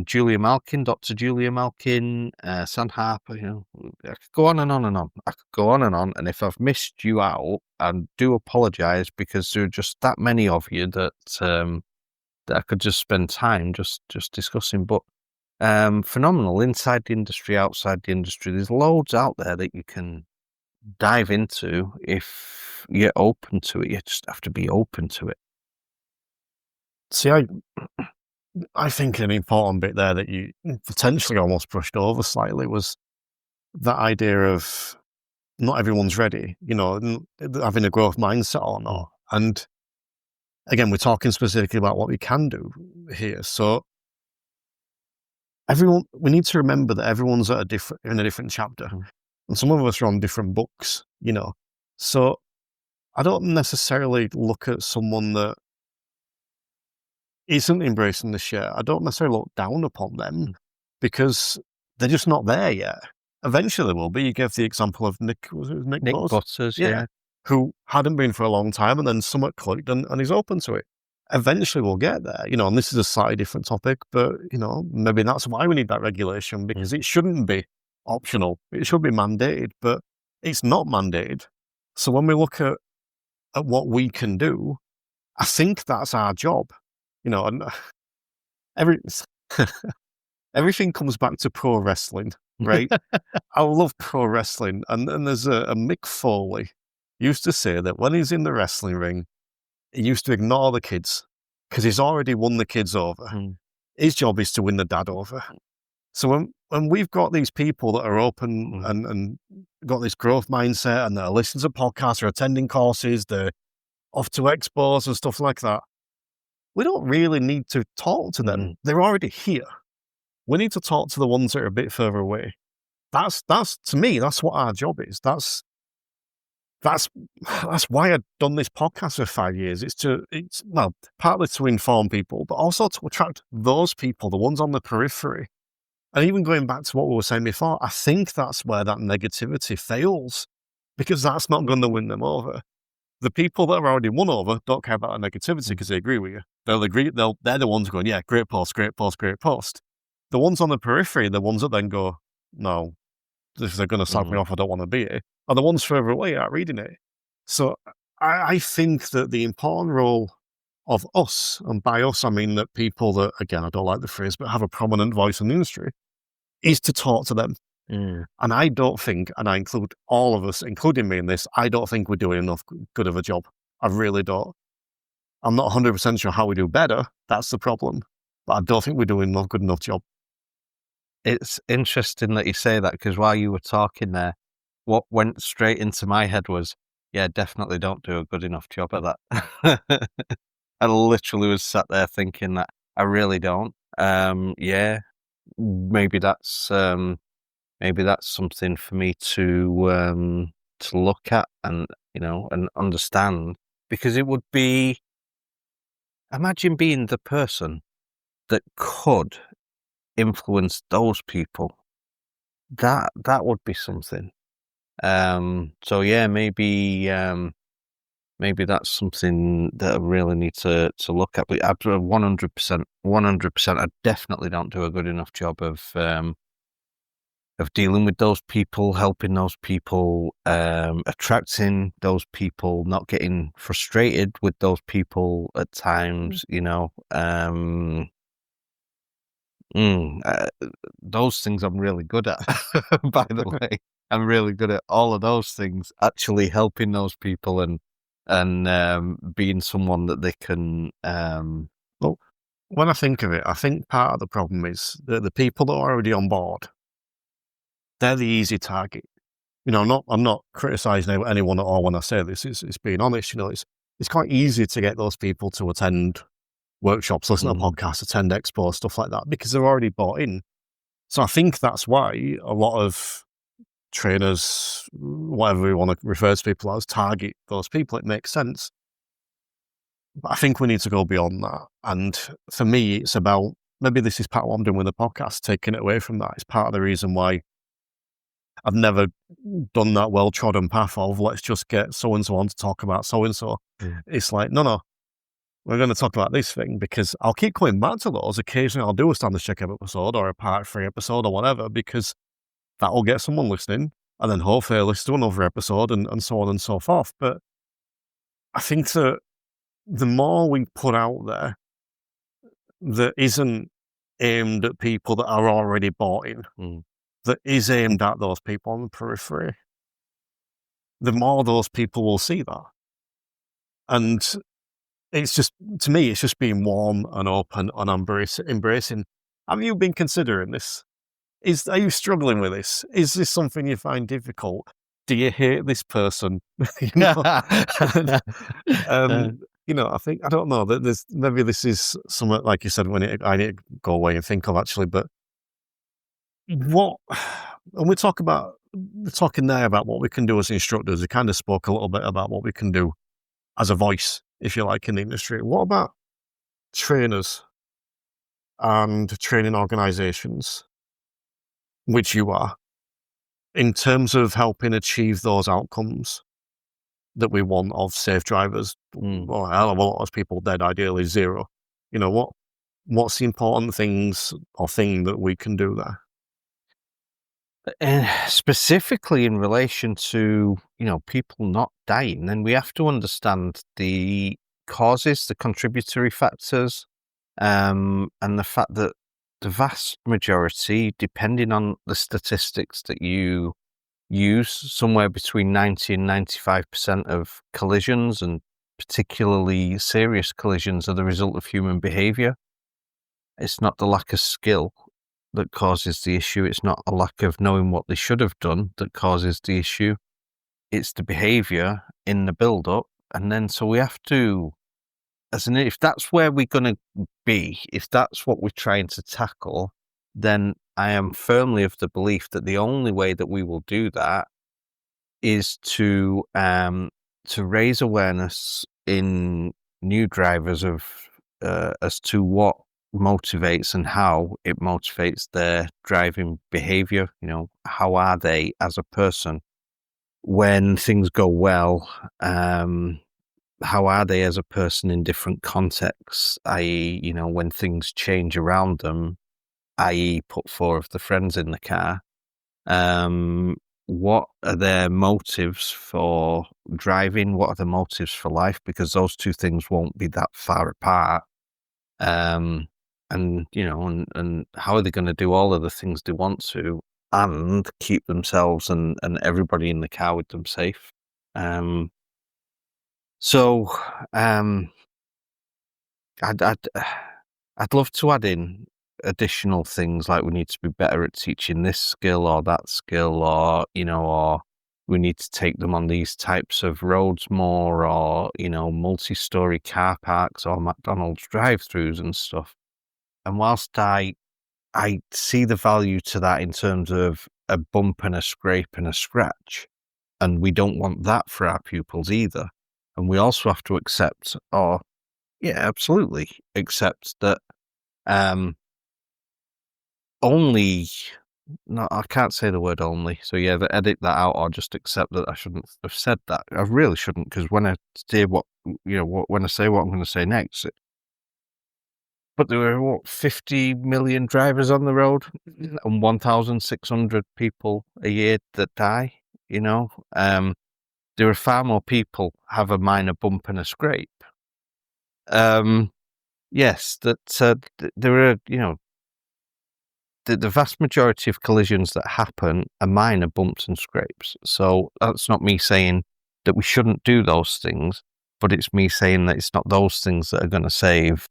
C: Julia Malkin, Dr. Julia Malkin, San Harper. I could go on and on and on. And if I've missed you out, I do apologise, because there are just that many of you that I could just spend time just discussing. But phenomenal inside the industry, outside the industry. There's loads out there that you can dive into if you're open to it. You just have to be open to it.
B: See, I think an important bit there that you potentially almost brushed over slightly was that idea of not everyone's ready, having a growth mindset or not. And again, we're talking specifically about what we can do here. So we need to remember that everyone's in a different chapter. And some of us are on different books, So I don't necessarily look at someone that isn't embracing the share. I don't necessarily look down upon them, because they're just not there yet. Eventually they will be. You gave the example of Nick
C: Butters, yeah.
B: Who hadn't been for a long time, and then somewhat clicked, and he's open to it. Eventually we'll get there, and this is a slightly different topic, but, maybe that's why we need that regulation, because it shouldn't be optional. It should be mandated, but it's not mandated. So when we look at what we can do, I think that's our job, and everything comes back to pro wrestling, right? I love pro wrestling, and there's a Mick Foley used to say that when he's in the wrestling ring, he used to ignore the kids, because he's already won the kids over. His job is to win the dad over. So when we've got these people that are open and got this growth mindset, and they're listening to podcasts or attending courses, they're off to expos and stuff like that, we don't really need to talk to them. They're already here. We need to talk to the ones that are a bit further away. That's to me, that's what our job is. That's why I've done this podcast for 5 years. It's partly to inform people, but also to attract those people, the ones on the periphery. And even going back to what we were saying before, I think that's where that negativity fails, because that's not going to win them over. The people that are already won over don't care about the negativity, because they agree with you. They're the ones going, yeah, great post, great post, great post. The ones on the periphery, the ones that then go, no, if they're going to slag me off, I don't want to be it, are the ones further away out reading it. So I think that the important role of us, and by us I mean that people that, again, I don't like the phrase, but have a prominent voice in the industry, is to talk to them. And I don't think, and I include all of us, including me in this, I don't think we're doing enough good of a job. I really don't. I'm not 100% sure how we do better. That's the problem. But I don't think we're doing a good enough job.
C: It's interesting that you say that, because while you were talking there, what went straight into my head was, yeah, definitely don't do a good enough job at that. I literally was sat there thinking that I really don't. Yeah, maybe that's something for me to look at and understand, because it would be, imagine being the person that could influence those people, that would be something. So yeah, maybe that's something that I really need to look at. But 100%, I definitely don't do a good enough job of dealing with those people, helping those people, attracting those people, not getting frustrated with those people at times, those things I'm really good at, by the way. I'm really good at all of those things, actually helping those people and being someone that they can.
B: Well, when I think of it, I think part of the problem is that the people that are already on board, they're the easy target. I'm not criticizing anyone at all when I say this. It's being honest. It's quite easy to get those people to attend workshops, listen to podcasts, attend expos, stuff like that, because they're already bought in. So I think that's why a lot of trainers, whatever we want to refer to people as, target those people. It makes sense. But I think we need to go beyond that. And for me, it's about, maybe this is part of what I'm doing with the podcast, taking it away from that. It's part of the reason why I've never done that well-trodden path of, let's just get so-and-so on to talk about so-and-so. It's like, no, we're going to talk about this thing, because I'll keep coming back to those. Occasionally I'll do a standard check-up episode or a part 3 episode or whatever, because that will get someone listening, and then hopefully they'll listen to another episode and so on and so forth. But I think that the more we put out there that isn't aimed at people that are already bought in, that is aimed at those people on the periphery, the more those people will see that. And it's just, to me, it's just being warm and open and embracing. Have you been considering this? Are you struggling with this? Is this something you find difficult? Do you hate this person? I think, I don't know, that maybe this is somewhat, like you said, I need to go away and think of, actually. But when we're talking there about what we can do as instructors, we kind of spoke a little bit about what we can do as a voice, if you like, in the industry. What about trainers and training organizations, which you are, in terms of helping achieve those outcomes that we want of safe drivers? Well, a hell of a lot of people dead, ideally zero. What's the important things or thing that we can do there?
C: And specifically in relation to, people not dying, then we have to understand the causes, the contributory factors, and the fact that the vast majority, depending on the statistics that you use, somewhere between 90 and 95% of collisions, and particularly serious collisions, are the result of human behavior. It's not the lack of skill that causes the issue. It's not a lack of knowing what they should have done that causes the issue. It's the behavior in the build-up. And then, so we have to, if that's where we're going to be, if that's what we're trying to tackle, then I am firmly of the belief that the only way that we will do that is to raise awareness in new drivers of as to what motivates and how it motivates their driving behavior. How are they as a person when things go well? How are they as a person in different contexts, i.e., when things change around them, i.e., put 4 of the friends in the car. What are their motives for driving? What are the motives for life? Because those two things won't be that far apart. And how are they going to do all of the things they want to and keep themselves and everybody in the car with them safe? I'd love to add in additional things, like we need to be better at teaching this skill or that skill, or we need to take them on these types of roads more, or multi-story car parks or McDonald's drive-throughs and stuff. And whilst I see the value to that in terms of a bump and a scrape and a scratch, and we don't want that for our pupils either. And we also have to accept, absolutely accept that only. No, I can't say the word only. So yeah, edit that out or just accept that I shouldn't have said that. I really shouldn't, because when I say when I say what I'm going to say next, but there were 50 million drivers on the road and 1,600 people a year that die. There are far more people have a minor bump and a scrape. Yes, that there are, the vast majority of collisions that happen are minor bumps and scrapes. So that's not me saying that we shouldn't do those things, but it's me saying that it's not those things that are going to save,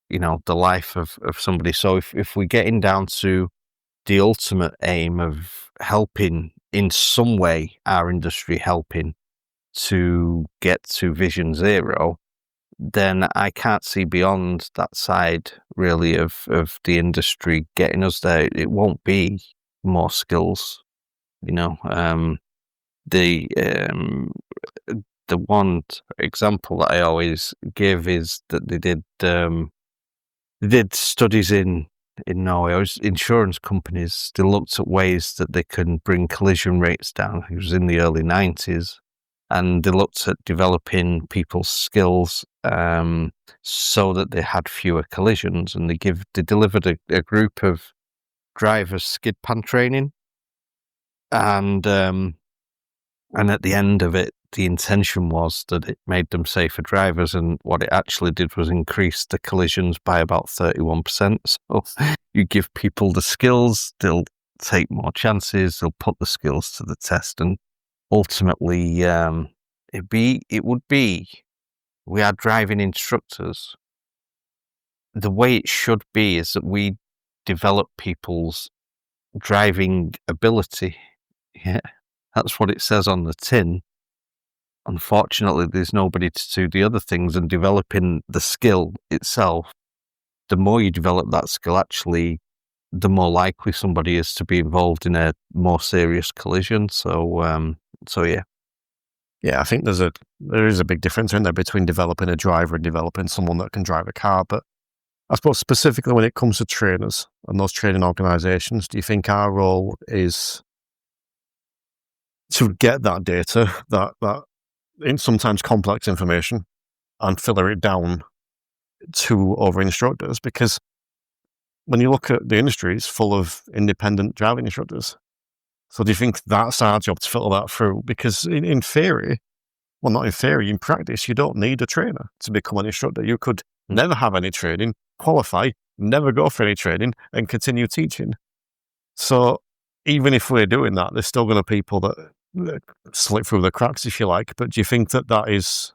C: the life of somebody. So if we're getting down to the ultimate aim of helping in some way, our industry helping to get to Vision Zero, then I can't see beyond that side really of the industry getting us there. It won't be more skills, The one example that I always give is that they did studies in Norway. It was insurance companies. They looked at ways that they can bring collision rates down. It was in the early 90s. And they looked at developing people's skills so that they had fewer collisions. And they delivered a group of drivers skid pan training. And at the end of it, the intention was that it made them safer drivers. And what it actually did was increase the collisions by about 31%. So you give people the skills, they'll take more chances, they'll put the skills to the test. And ultimately, it would be, we are driving instructors. The way it should be is that we develop people's driving ability. Yeah, that's what it says on the tin. Unfortunately, there's nobody to do the other things, and developing the skill itself. The more you develop that skill, actually, the more likely somebody is to be involved in a more serious collision. So yeah.
B: Yeah, I think there is a big difference in there between developing a driver and developing someone that can drive a car. But I suppose specifically when it comes to trainers and those training organisations, do you think our role is to get that data, that sometimes complex information, and filter it down to other instructors? Because when you look at the industry, it's full of independent driving instructors. So do you think that's our job to filter that through? Because in theory, well, not in theory, in practice, you don't need a trainer to become an instructor. You could never have any training, qualify, never go for any training, and continue teaching. So even if we're doing that, there's still going to be people that slip through the cracks, if you like. But do you think that is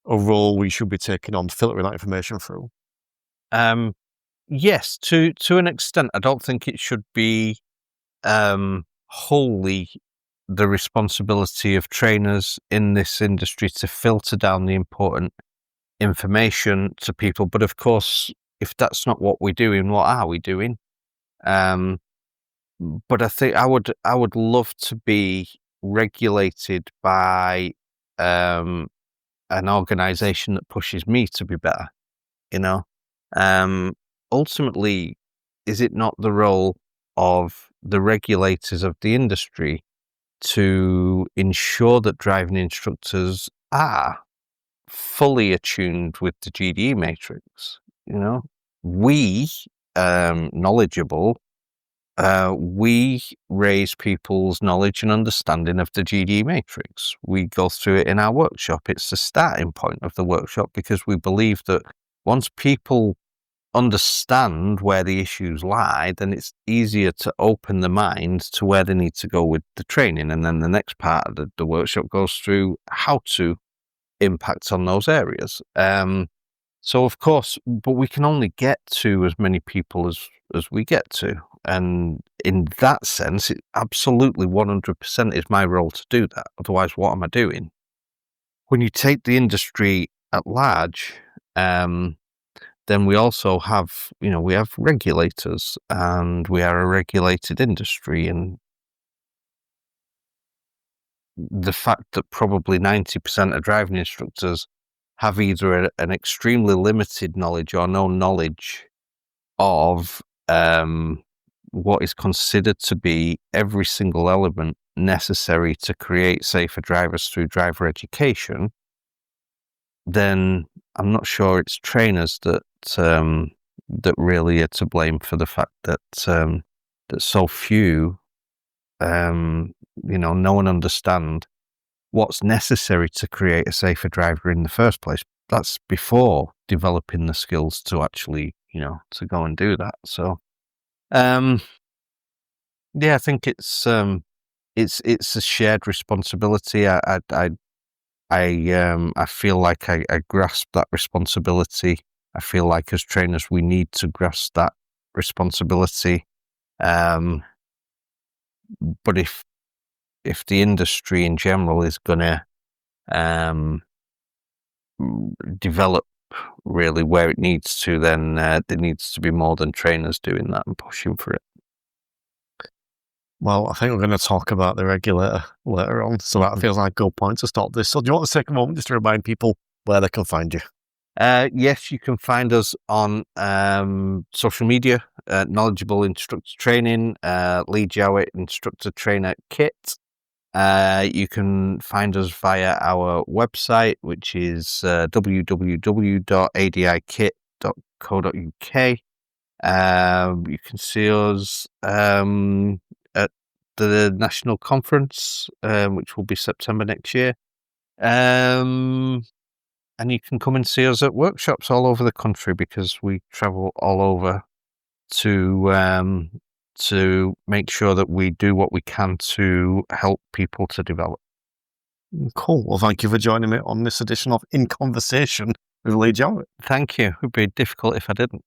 B: a role we should be taking on, filtering that information through?
C: Yes, to an extent. I don't think it should be wholly the responsibility of trainers in this industry to filter down the important information to people. But of course, if that's not what we're doing, what are we doing? But I think I would love to be regulated by an organization that pushes me to be better. Ultimately, is it not the role of the regulators of the industry to ensure that driving instructors are fully attuned with the GDE matrix? We, knowledgeable, we raise people's knowledge and understanding of the GDE matrix. We go through it in our workshop. It's the starting point of the workshop, because we believe that once people understand where the issues lie, then it's easier to open the mind to where they need to go with the training. And then the next part of the workshop goes through how to impact on those areas. So of course, but we can only get to as many people as we get to. And in that sense, it absolutely 100% is my role to do that. Otherwise, what am I doing? When you take the industry at large, then we also have, we have regulators, and we are a regulated industry. And the fact that probably 90% of driving instructors have either an extremely limited knowledge or no knowledge of what is considered to be every single element necessary to create safer drivers through driver education, then I'm not sure it's trainers that really are to blame for the fact that that so few, know and understand what's necessary to create a safer driver in the first place. That's before developing the skills to actually, to go and do that. So, I think it's a shared responsibility. I feel like I grasp that responsibility. I feel like as trainers we need to grasp that responsibility. But if the industry in general is going to develop really where it needs to, then there needs to be more than trainers doing that and pushing for it.
B: Well, I think we're going to talk about the regulator later on, so that feels like a good point to stop this. So do you want to take a moment just to remind people where they can find you?
C: Yes, you can find us on social media, Knowledgeable Instructor Training, Lee Jowett Instructor Trainer Kit. You can find us via our website, which is www.adikit.co.uk. You can see us at the national conference, which will be September next year. And you can come and see us at workshops all over the country, because we travel all over to make sure that we do what we can to help people to develop.
B: Cool. Well, thank you for joining me on this edition of In Conversation with Lee Jowett.
C: Thank you. It would be difficult if I didn't.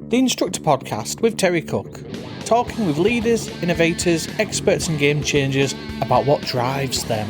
A: The Instructor Podcast with Terry Cook, talking with leaders, innovators, experts and game changers about what drives them.